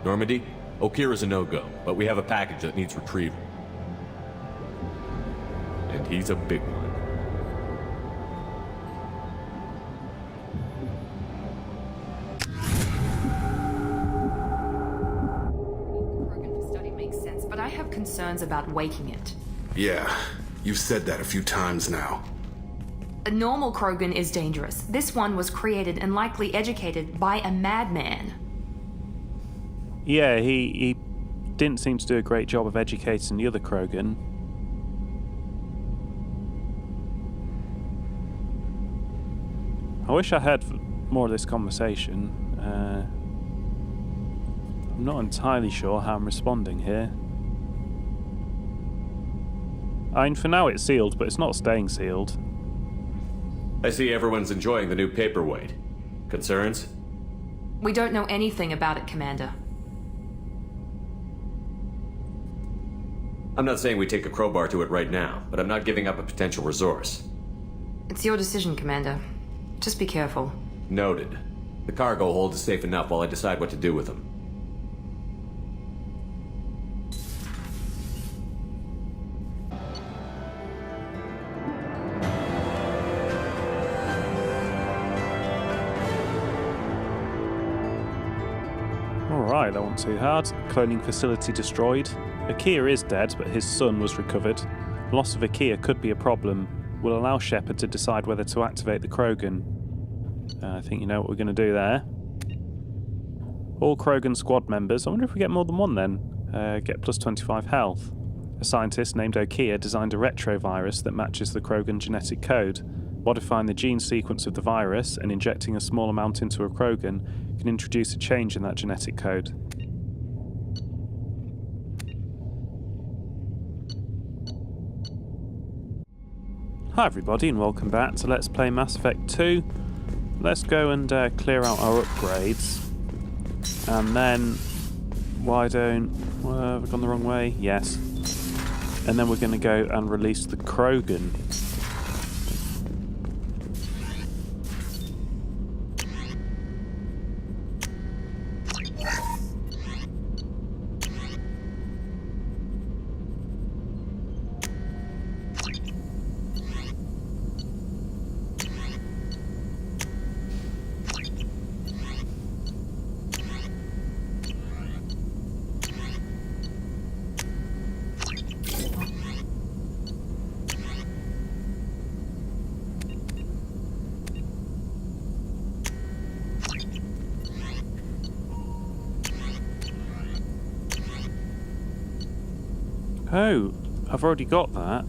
Normandy, Okira's a no-go, but we have a package that needs retrieval. And he's a big one. But I have concerns about waking it. Yeah, you've said that a few times now. A normal Krogan is dangerous. This one was created and likely educated by a madman. Yeah, he didn't seem to do a great job of educating the other Krogan. I wish I heard more of this conversation. I'm not entirely sure how I'm responding here. I mean, for now it's sealed, but it's not staying sealed. I see everyone's enjoying the new paperweight. Concerns? We don't know anything about it, Commander. I'm not saying we take a crowbar to it right now, but I'm not giving up a potential resource. It's your decision, Commander. Just be careful. Noted. The cargo hold is safe enough while I decide what to do with them. Alright, that wasn't too hard. Cloning facility destroyed. Akia is dead, but his son was recovered. Loss of Akia could be a problem. Will allow Shepard to decide whether to activate the Krogan. I think you know what we're going to do there. All Krogan squad members. I wonder if we get more than one then. Get plus 25 health. A scientist named Okia designed a retrovirus that matches the Krogan genetic code. Modifying the gene sequence of the virus and injecting a small amount into a Krogan can introduce a change in that genetic code. Hi everybody and welcome back to Let's Play Mass Effect 2. Let's go and clear out our upgrades. And then, have I gone the wrong way? Yes. And then we're going to go and release the Krogan. Oh, I've already got that.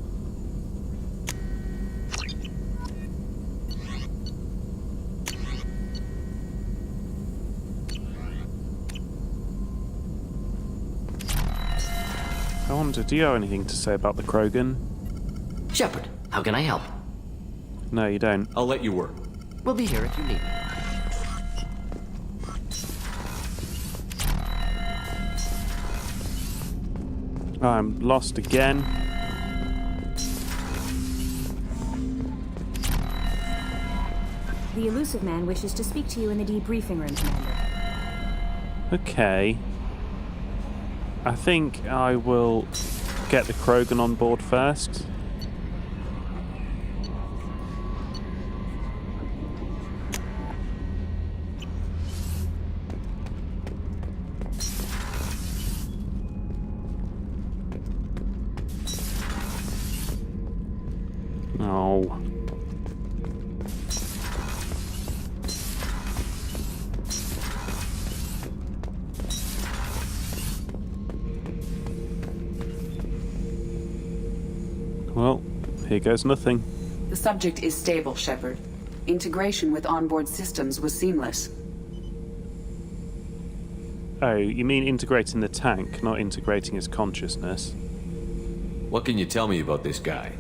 I wonder, do you have anything to say about the Krogan? Shepard, how can I help? No, you don't. I'll let you work. We'll be here if you need me. I'm lost again. The elusive man wishes to speak to you in the debriefing room, Commander. Okay. I think I will get the Krogan on board first. Oh. Well, here goes nothing. The subject is stable, Shepard. Integration with onboard systems was seamless. Oh, you mean integrating the tank, not integrating his consciousness? What can you tell me about this guy?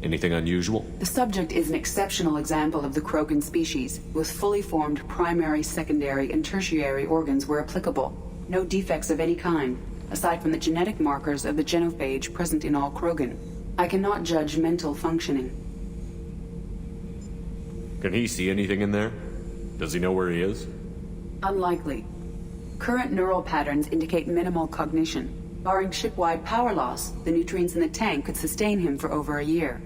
Anything unusual? The subject is an exceptional example of the Krogan species, with fully formed primary, secondary, and tertiary organs where applicable. No defects of any kind, aside from the genetic markers of the genophage present in all Krogan. I cannot judge mental functioning. Can he see anything in there? Does he know where he is? Unlikely. Current neural patterns indicate minimal cognition. Barring ship-wide power loss, the nutrients in the tank could sustain him for over a year.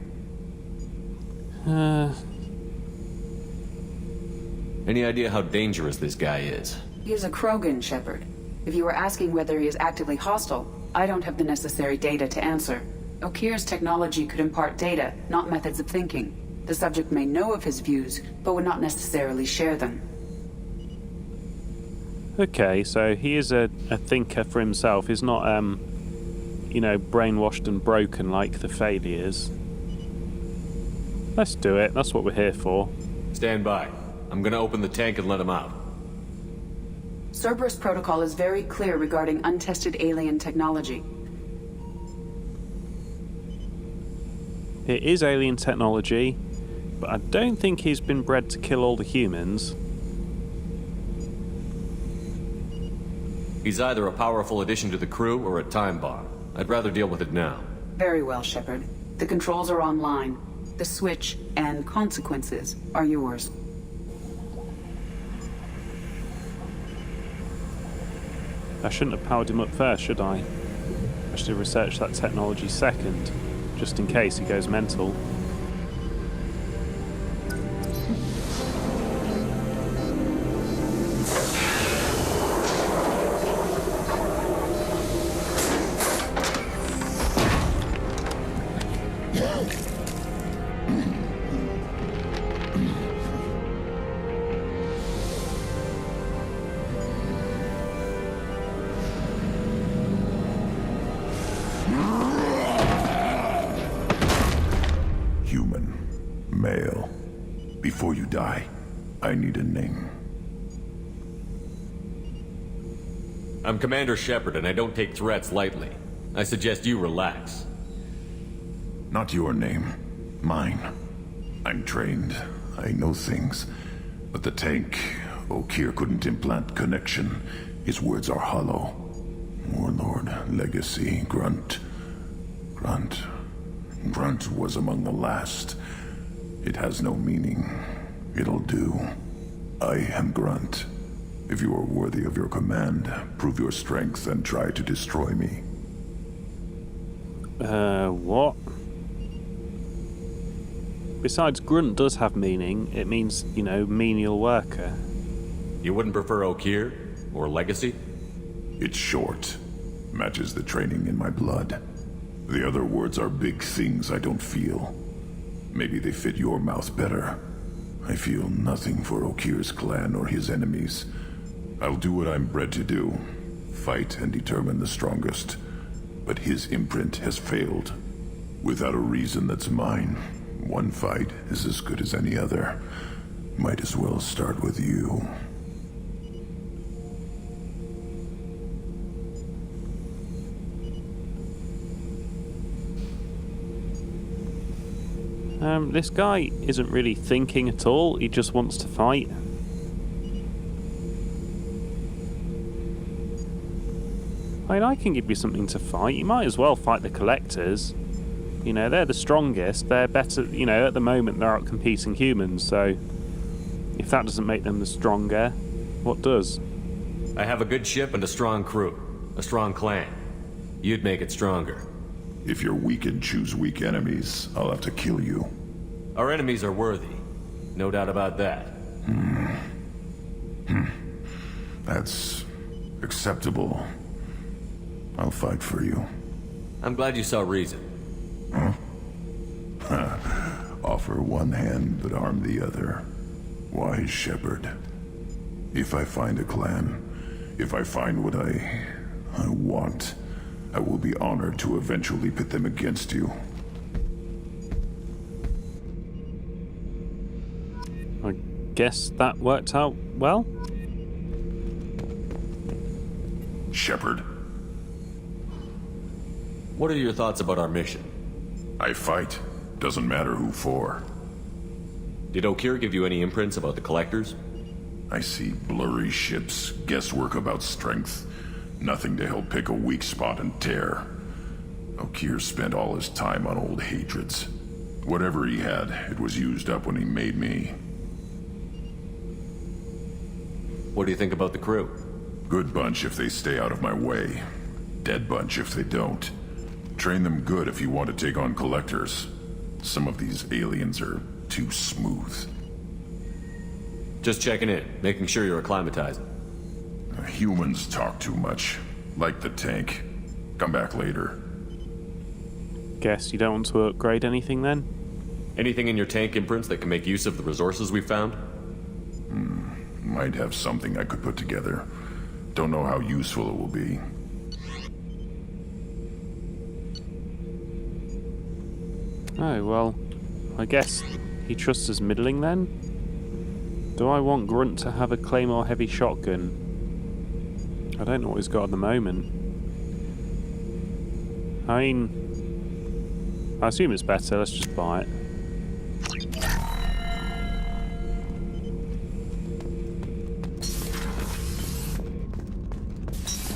Any idea how dangerous this guy is? He is a Krogan, Shepard. If you were asking whether he is actively hostile, I don't have the necessary data to answer. Okir's technology could impart data, not methods of thinking. The subject may know of his views, but would not necessarily share them. Okay, so he is a thinker for himself. He's not, brainwashed and broken like the failures. Let's do it. That's what we're here for. Stand by. I'm gonna open the tank and let him out. Cerberus protocol is very clear regarding untested alien technology. It is alien technology, but I don't think he's been bred to kill all the humans. He's either a powerful addition to the crew or a time bomb. I'd rather deal with it now. Very well, Shepard. The controls are online. The switch and consequences are yours. I shouldn't have powered him up first, should I? I should have researched that technology second, just in case he goes mental. Male. Before you die, I need a name. I'm Commander Shepard, and I don't take threats lightly. I suggest you relax. Not your name. Mine. I'm trained. I know things. But the tank, Okir couldn't implant connection. His words are hollow. Warlord, Legacy, Grunt. Grunt was among the last. It has no meaning. It'll do. I am Grunt. If you are worthy of your command, prove your strength and try to destroy me. What? Besides, Grunt does have meaning. It means, menial worker. You wouldn't prefer Okir? Or Legacy? It's short. Matches the training in my blood. The other words are big things I don't feel. Maybe they fit your mouth better. I feel nothing for Okir's clan or his enemies. I'll do what I'm bred to do. Fight and determine the strongest. But his imprint has failed. Without a reason that's mine, one fight is as good as any other. Might as well start with you. This guy isn't really thinking at all. He just wants to fight. I can give you something to fight. You might as well fight the Collectors. They're the strongest. They're better, at the moment they're out competing humans, so if that doesn't make them the stronger, what does? I have a good ship and a strong crew. A strong clan. You'd make it stronger. If you're weak and choose weak enemies, I'll have to kill you. Our enemies are worthy. No doubt about that. That's acceptable. I'll fight for you. I'm glad you saw reason. Offer one hand, but arm the other. Wise Shepard. If I find a clan, if I find what I want, I will be honored to eventually pit them against you. I guess that worked out well. Shepard, What are your thoughts about our mission? I fight. Doesn't matter who for. Did Okir give you any imprints about the Collectors? I see blurry ships, guesswork about strength. Nothing to help pick a weak spot and tear. Okir spent all his time on old hatreds. Whatever he had, it was used up when he made me. What do you think about the crew? Good bunch if they stay out of my way. Dead bunch if they don't. Train them good if you want to take on collectors. Some of these aliens are too smooth. Just checking in, making sure you're acclimatizing. Humans talk too much. Like the tank. Come back later. Guess you don't want to upgrade anything then? Anything in your tank imprints that can make use of the resources we found? Might have something I could put together. Don't know how useful it will be. Oh, well, I guess he trusts us middling then? Do I want Grunt to have a Claymore heavy shotgun? I don't know what he's got at the moment. I mean, I assume it's better, let's just buy it.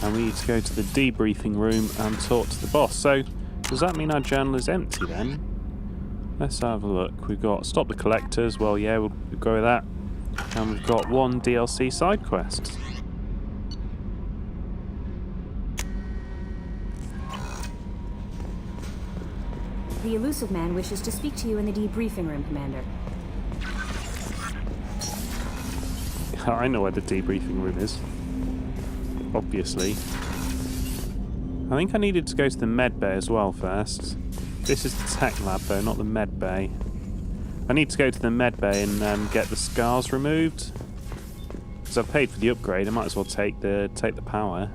And we need to go to the debriefing room and talk to the boss. So, does that mean our journal is empty then? Let's have a look. We've got Stop the Collectors. Well, yeah, we'll go with that. And we've got one DLC side quest. The elusive man wishes to speak to you in the debriefing room, Commander. I know where the debriefing room is. Obviously. I think I needed to go to the med bay as well first. This is the tech lab though, not the med bay. I need to go to the med bay and get the scars removed. Because I've paid for the upgrade, I might as well take the power.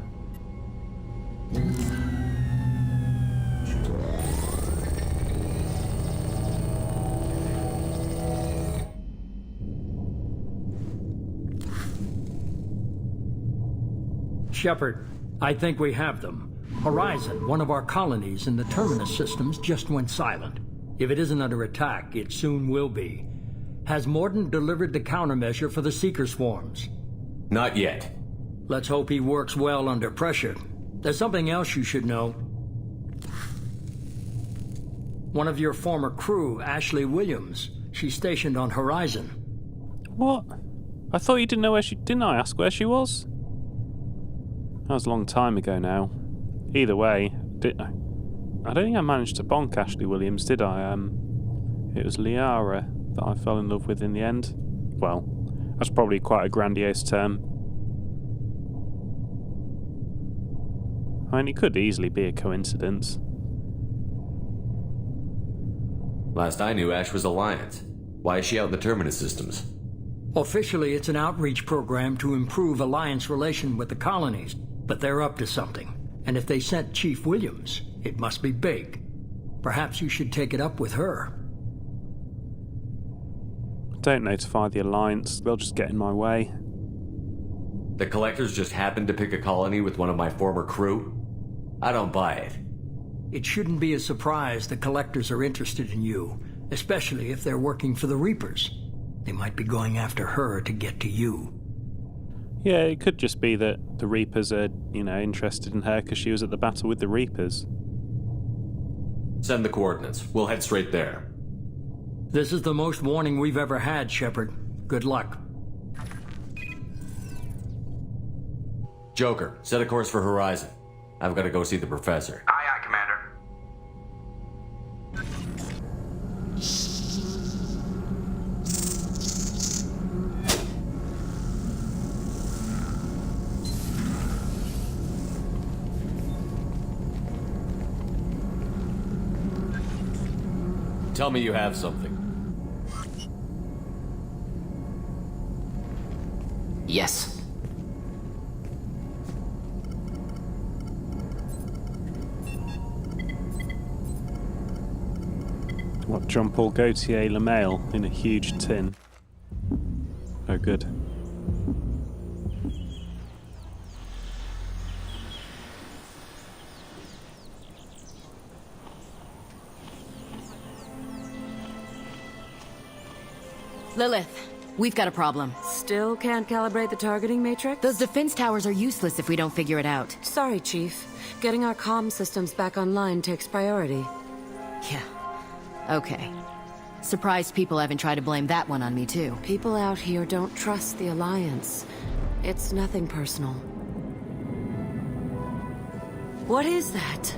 Shepard, I think we have them. Horizon, one of our colonies in the Terminus systems, just went silent. If it isn't under attack, it soon will be. Has Mordin delivered the countermeasure for the Seeker swarms? Not yet. Let's hope he works well under pressure. There's something else you should know. One of your former crew, Ashley Williams, she's stationed on Horizon. What? I thought you didn't know where she... Didn't I ask where she was? That was a long time ago now. Either way, I don't think I managed to bonk Ashley Williams, did I? It was Liara that I fell in love with in the end. Well, that's probably quite a grandiose term. I mean, it could easily be a coincidence. Last I knew, Ash was Alliance. Why is she out in the Terminus systems? Officially, it's an outreach program to improve Alliance relation with the colonies, but they're up to something. And if they sent Chief Williams, it must be big. Perhaps you should take it up with her. Don't notify the Alliance, they'll just get in my way. The Collectors just happened to pick a colony with one of my former crew? I don't buy it. It shouldn't be a surprise the Collectors are interested in you, especially if they're working for the Reapers. They might be going after her to get to you. Yeah, it could just be that the Reapers are, interested in her because she was at the battle with the Reapers. Send the coordinates. We'll head straight there. This is the most warning we've ever had, Shepard. Good luck. Joker, set a course for Horizon. I've got to go see the professor. Aye, aye, Commander. Tell me you have something. Yes. What, Jean-Paul Gaultier LaMail in a huge tin? Oh, good. Lilith, we've got a problem. Still can't calibrate the targeting matrix? Those defense towers are useless if we don't figure it out. Sorry, Chief. Getting our comm systems back online takes priority. Yeah. Okay. Surprised people haven't tried to blame that one on me, too. People out here don't trust the Alliance. It's nothing personal. What is that?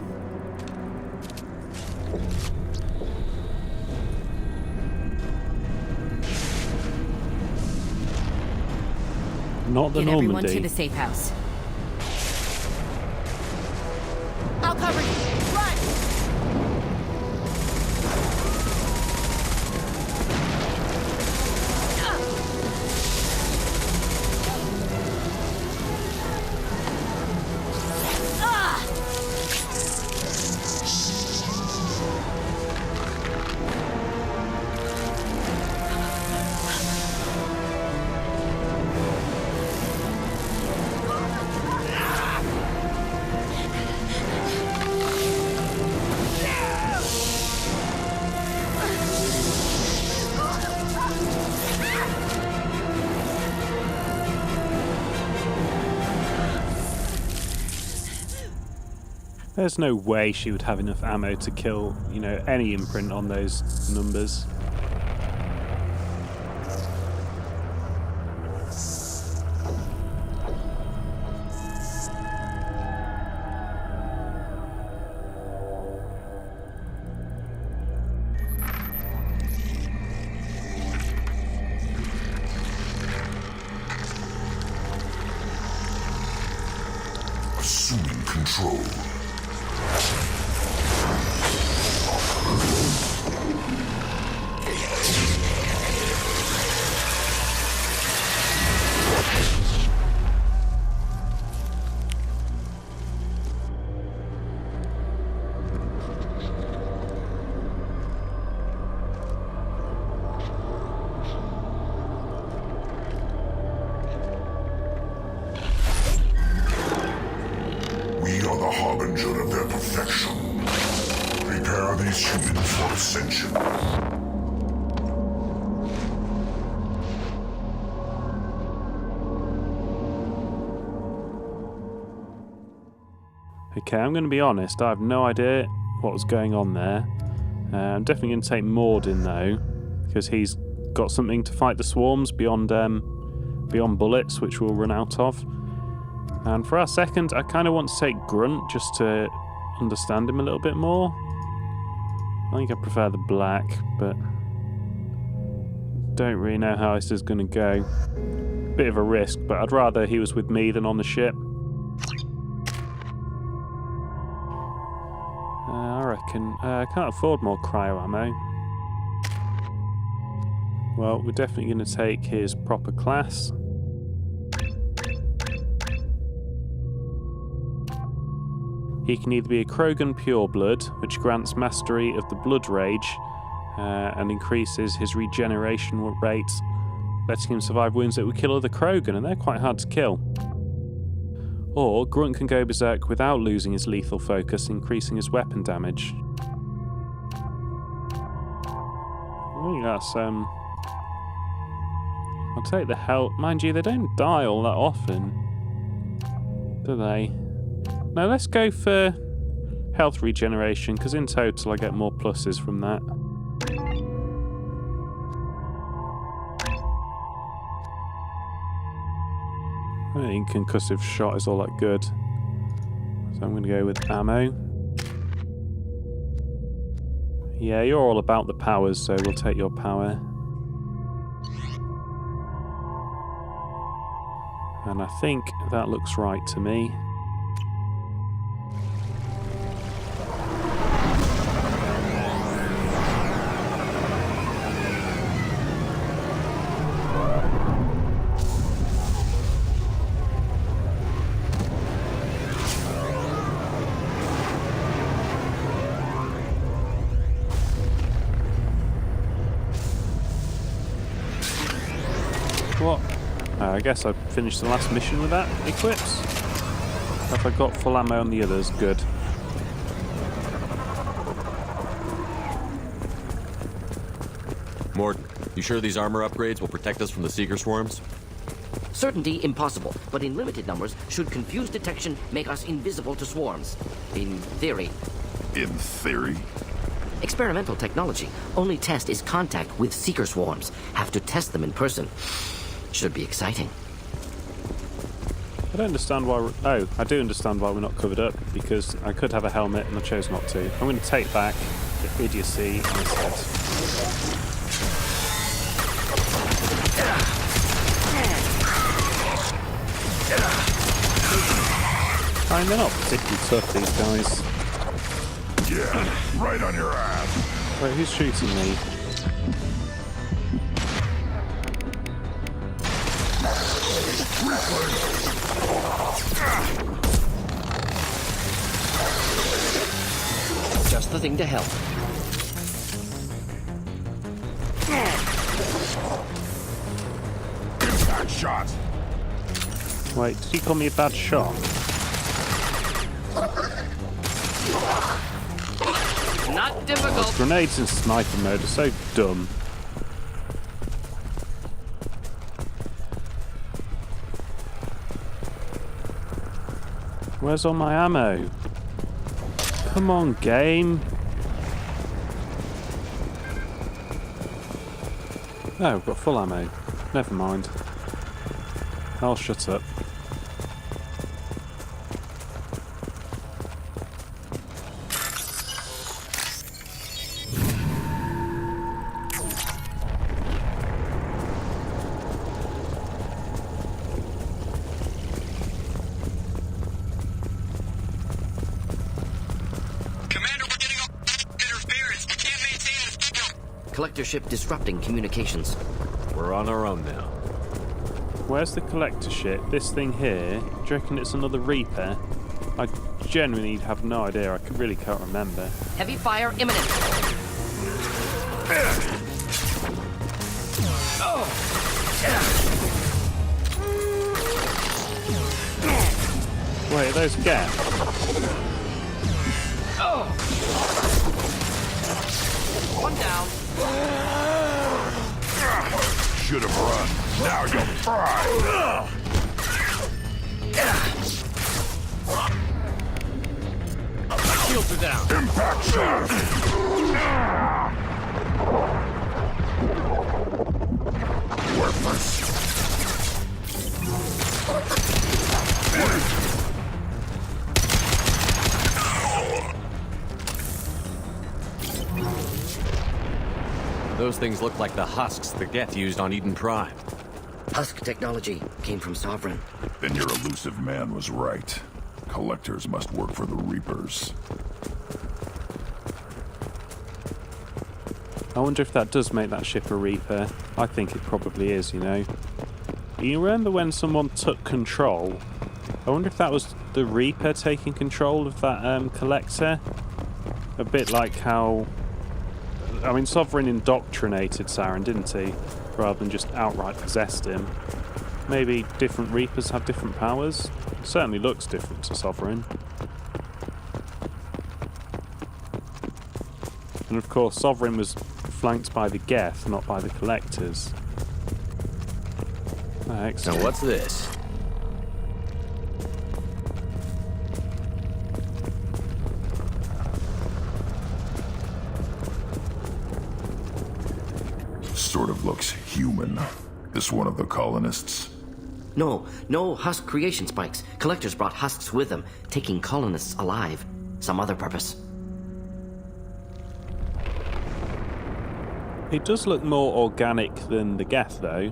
Not the Get everyone to Normandy. the safe house. I'll cover you. Run! There's no way she would have enough ammo to kill, you know, any imprint on those numbers. Assuming control. We are the harbinger of their perfection. Prepare these humans for ascension. Okay, I'm going to be honest, I have no idea what was going on there. I'm definitely going to take Morden though, because he's got something to fight the swarms beyond bullets, which we'll run out of. And for our second, I kind of want to take Grunt just to understand him a little bit more. I think I prefer the black, but don't really know how this is going to go. Bit of a risk, but I'd rather he was with me than on the ship. I reckon I can't afford more cryo ammo. Well, we're definitely going to take his proper class. He can either be a Krogan pureblood, which grants mastery of the blood rage and increases his regeneration rate, letting him survive wounds that would kill other Krogan, and they're quite hard to kill. Or Grunt can go berserk without losing his lethal focus, increasing his weapon damage. I think that's I'll take the health. Mind you, they don't die all that often, do they? No, let's go for health regeneration, because in total I get more pluses from that. I don't think concussive shot is all that good. So I'm going to go with ammo. Yeah, you're all about the powers, so we'll take your power. And I think that looks right to me. What? I guess I finished the last mission with that equips. Have I got full ammo on the others? Good. Mort, you sure these armor upgrades will protect us from the Seeker swarms? Certainty impossible, but in limited numbers, should confused detection make us invisible to swarms. In theory. In theory? Experimental technology. Only test is contact with Seeker swarms. Have to test them in person. Should be exciting. I don't understand why oh, I do understand why we're not covered up, because I could have a helmet and I chose not to. I'm going to take back the idiocy instead. I mean, they're not particularly tough, these guys. Yeah, right on your ass. Wait, who's shooting me? Just the thing to help. Impact shot. Wait, did he call me a bad shot? Not difficult. Grenades in sniper mode are so dumb. Where's all my ammo? Come on, game. Oh, I've got full ammo. Never mind. I'll shut up. Collector ship disrupting communications. We're on our own now. Where's the collector ship? This thing here? Do you reckon it's another Reaper? I genuinely have no idea. I really can't remember. Heavy fire imminent. Wait, are those gas? One down. Should have run. Now you'll fry. Shields are down. Impact shot. Worthless. Those things look like the husks the Geth used on Eden Prime. Husk technology came from Sovereign. Then your elusive man was right. Collectors must work for the Reapers. I wonder if that does make that ship a Reaper. I think it probably is, you know. You remember when someone took control? I wonder if that was the Reaper taking control of that collector? A bit like how... I mean, Sovereign indoctrinated Saren, didn't he? Rather than just outright possessed him. Maybe different Reapers have different powers? It certainly looks different to Sovereign. And of course, Sovereign was flanked by the Geth, not by the Collectors. Oh, excellent. So what's this? Sort of looks human. This one of the colonists? No Husk creation spikes. Collectors brought husks with them, taking colonists alive. Some other purpose. It does look more organic than the Geth, though.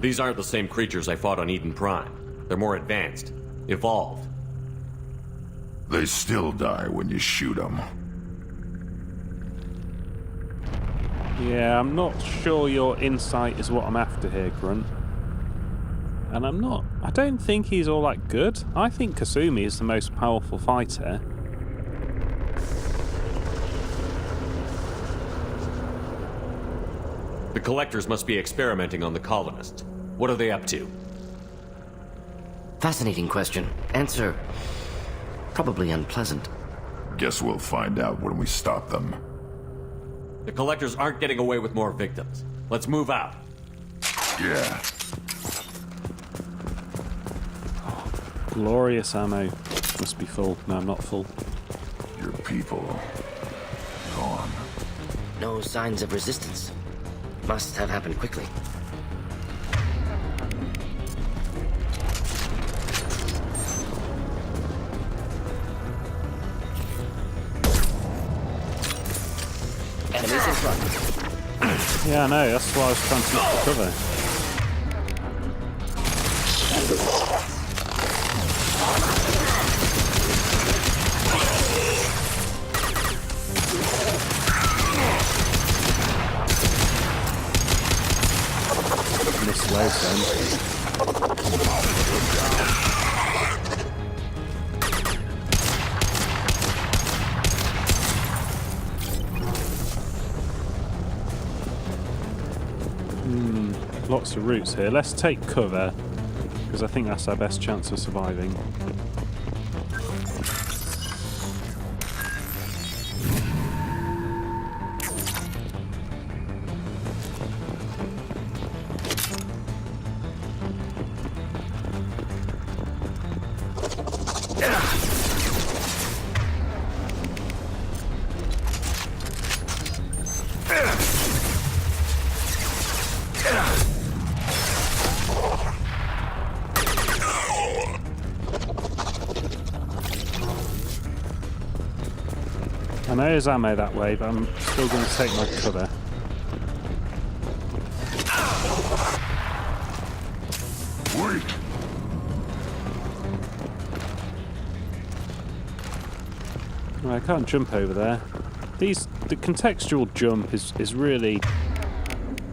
These aren't the same creatures I fought on Eden Prime. They're more advanced. Evolved. They still die when you shoot them. Yeah, I'm not sure your insight is what I'm after here, Grunt. And I don't think he's all that good. I think Kasumi is the most powerful fighter. The Collectors must be experimenting on the colonists. What are they up to? Fascinating question. Answer, probably unpleasant. Guess we'll find out when we stop them. The Collectors aren't getting away with more victims. Let's move out. Yeah. Glorious ammo. Must be full. No, I'm not full. Your people... gone. No signs of resistance. Must have happened quickly. Enemies in front. Yeah, I know, that's why I was trying to look for cover. Missed loads then. Lots of routes here. Let's take cover, because I think that's our best chance of surviving. I know there's ammo that way, but I'm still going to take my cover. Wait! I can't jump over there. The contextual jump is really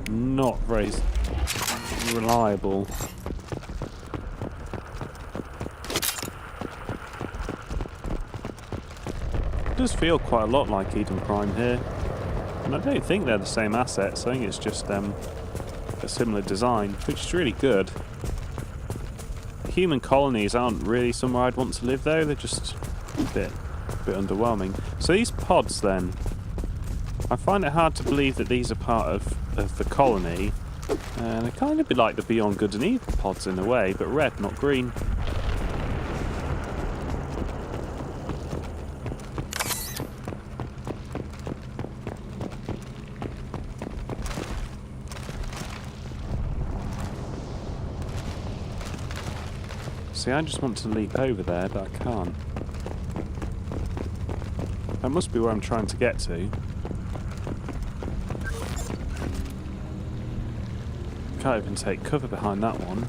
not very reliable. It does feel quite a lot like Eden Prime here, and I don't think they're the same assets. I think it's just a similar design, which is really good. Human colonies aren't really somewhere I'd want to live though. They're just a bit underwhelming. So these pods then, I find it hard to believe that these are part of the colony, and they kind of be like the Beyond Good and Evil pods in a way, but red, not green. See, I just want to leap over there, but I can't. That must be where I'm trying to get to. Can't even take cover behind that one.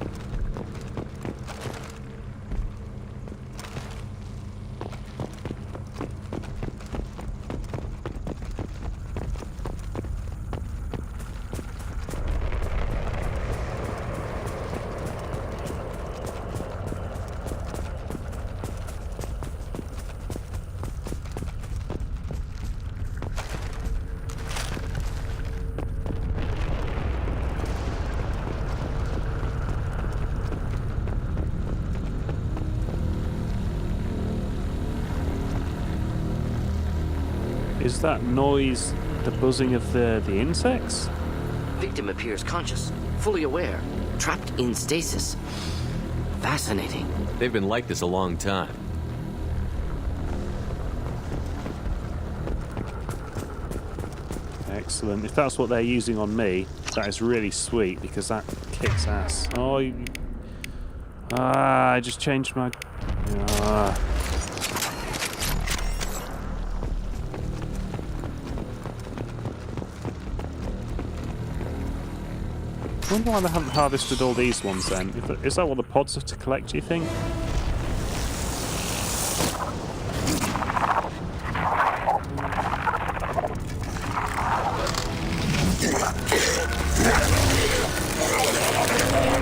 Is that noise the buzzing of the insects? Victim appears conscious, fully aware, trapped in stasis. Fascinating. They've been like this a long time. Excellent. If that's what they're using on me, that is really sweet because that kicks ass. Oh, I just changed my... I wonder why they haven't harvested all these ones then. Is that what the pods are to collect, do you think?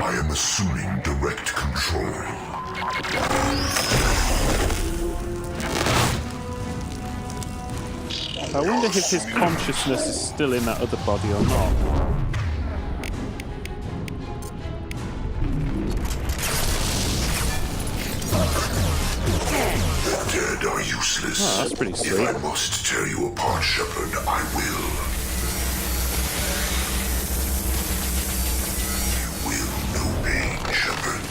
I am assuming direct control. I wonder if his consciousness is still in that other body or not. Are useless. Oh, that's pretty sweet. If I must tear you apart, Shepard, I will. You will know pain, Shepard.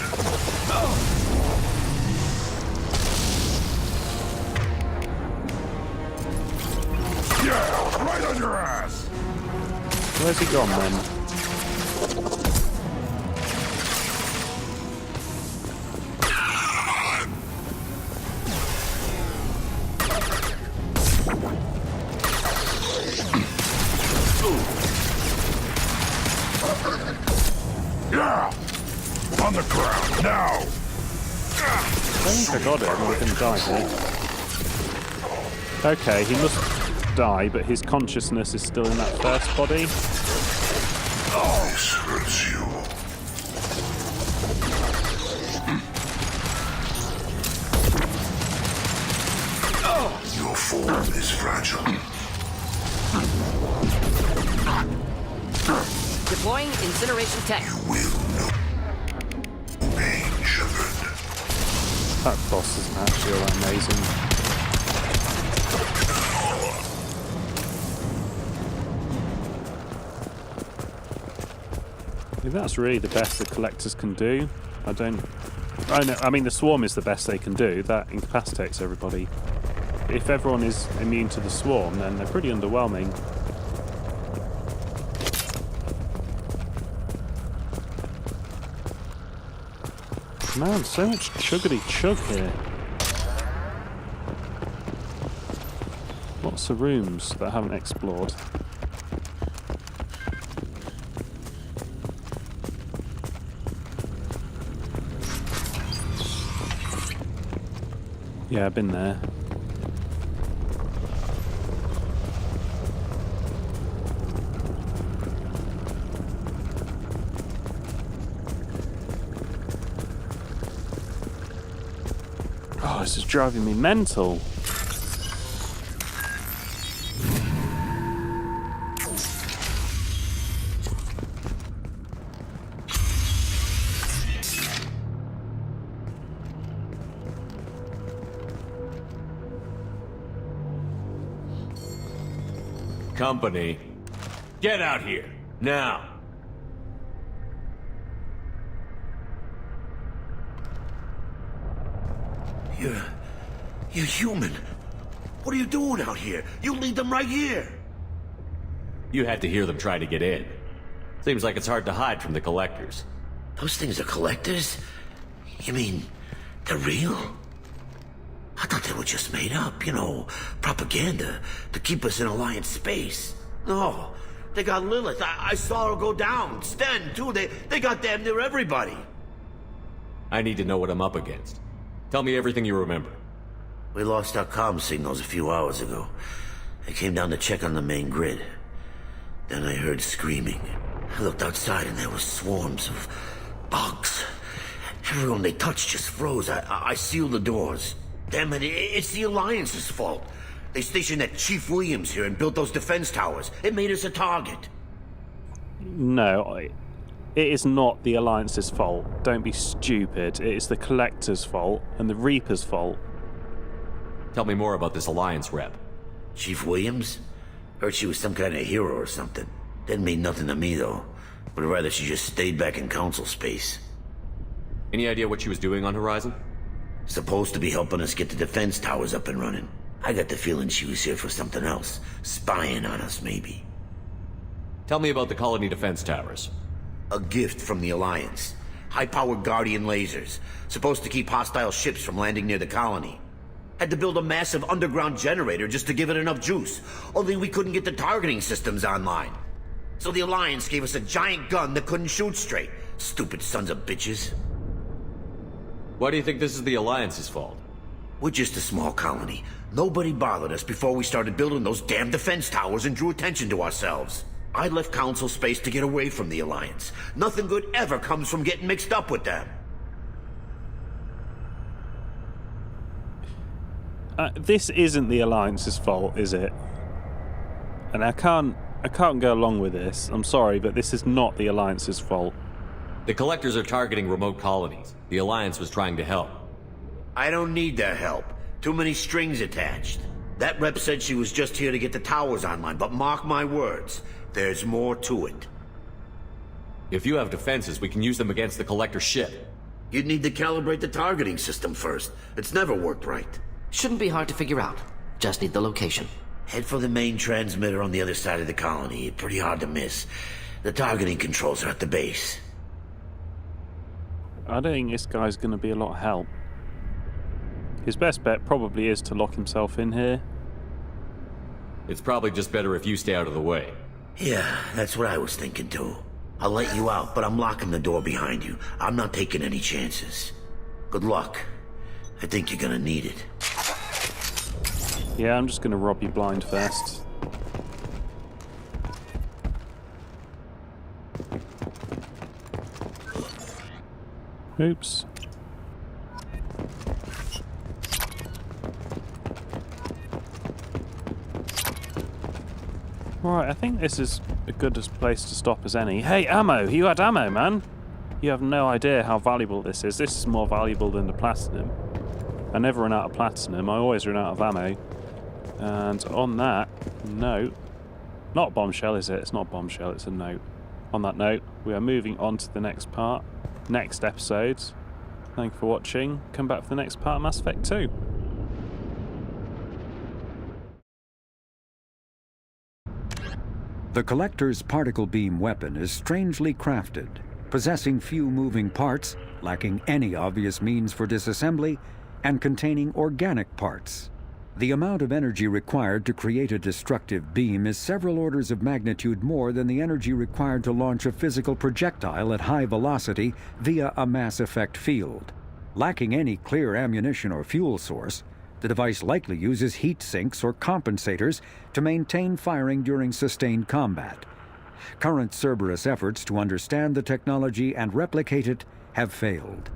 Yeah, right on your ass. Where's he gone then? got it. I'm going to die here. Okay, he must die, but his consciousness is still in that first body. This hurts you. Your form is fragile. Deploying incineration tech. You will know pain, Shepard. That boss isn't actually all that amazing. If that's really the best the collectors can do, I mean, the swarm is the best they can do. That incapacitates everybody. If everyone is immune to the swarm, then they're pretty underwhelming. Man, so much chuggity chug here. Lots of rooms that I haven't explored. Yeah, I've been there. Oh, this is driving me mental. Company, get out here, now! You're human. What are you doing out here? You lead them right here. You had to hear them try to get in. Seems like it's hard to hide from the collectors. Those things are collectors? You mean, they're real? I thought they were just made up, you know, propaganda to keep us in Alliance space. No, they got Lilith. I saw her go down. Sten, too. They got damn near everybody. I need to know what I'm up against. Tell me everything you remember. We lost our comm signals a few hours ago. I came down to check on the main grid. Then I heard screaming. I looked outside and there were swarms of bugs. Everyone they touched just froze. I sealed the doors. Damn it, it's the Alliance's fault. They stationed that Chief Williams here and built those defense towers. It made us a target. No, it is not the Alliance's fault. Don't be stupid. It is the Collector's fault and the Reaper's fault. Tell me more about this Alliance rep. Chief Williams? Heard she was some kind of hero or something. Didn't mean nothing to me, though. Would rather she just stayed back in Council space. Any idea what she was doing on Horizon? Supposed to be helping us get the defense towers up and running. I got the feeling she was here for something else. Spying on us, maybe. Tell me about the colony defense towers. A gift from the Alliance. High-powered Guardian lasers. Supposed to keep hostile ships from landing near the colony. Had to build a massive underground generator just to give it enough juice. Only we couldn't get the targeting systems online. So the Alliance gave us a giant gun that couldn't shoot straight. Stupid sons of bitches. Why do you think this is the Alliance's fault? We're just a small colony. Nobody bothered us before we started building those damn defense towers and drew attention to ourselves. I left Council space to get away from the Alliance. Nothing good ever comes from getting mixed up with them. This isn't the Alliance's fault, is it? And I can't go along with this. I'm sorry, but this is not the Alliance's fault. The Collectors are targeting remote colonies. The Alliance was trying to help. I don't need their help. Too many strings attached. That rep said she was just here to get the towers online, but mark my words, there's more to it. If you have defenses, we can use them against the Collector ship. You'd need to calibrate the targeting system first. It's never worked right. Shouldn't be hard to figure out. Just need the location. Head for the main transmitter on the other side of the colony. Pretty hard to miss. The targeting controls are at the base. I don't think this guy's going to be a lot of help. His best bet probably is to lock himself in here. It's probably just better if you stay out of the way. Yeah, that's what I was thinking too. I'll let you out, but I'm locking the door behind you. I'm not taking any chances. Good luck. I think you're gonna need it. Yeah, I'm just going to rob you blind first. Oops. Right, I think this is a good place to stop as any. Hey, ammo! You had ammo, man! You have no idea how valuable this is. This is more valuable than the platinum. I never run out of platinum, I always run out of ammo. And on that note... Not bombshell, is it? It's not bombshell, it's a note. On that note, we are moving on to the next part. Next episode. Thank you for watching. Come back for the next part of Mass Effect 2. The Collector's particle beam weapon is strangely crafted, possessing few moving parts, lacking any obvious means for disassembly, and containing organic parts. The amount of energy required to create a destructive beam is several orders of magnitude more than the energy required to launch a physical projectile at high velocity via a mass effect field. Lacking any clear ammunition or fuel source, the device likely uses heat sinks or compensators to maintain firing during sustained combat. Current Cerberus efforts to understand the technology and replicate it have failed.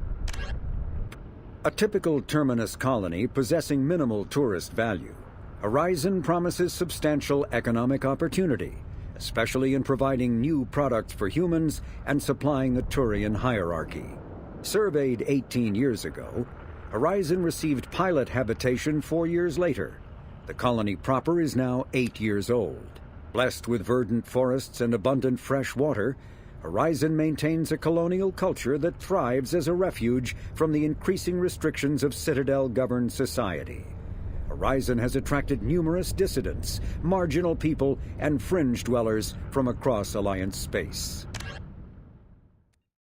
A typical Terminus colony possessing minimal tourist value, Horizon promises substantial economic opportunity, especially in providing new products for humans and supplying the Turian hierarchy. Surveyed 18 years ago, Horizon received pilot habitation 4 years later. The colony proper is now 8 years old. Blessed with verdant forests and abundant fresh water, Horizon maintains a colonial culture that thrives as a refuge from the increasing restrictions of Citadel-governed society. Horizon has attracted numerous dissidents, marginal people, and fringe dwellers from across Alliance space.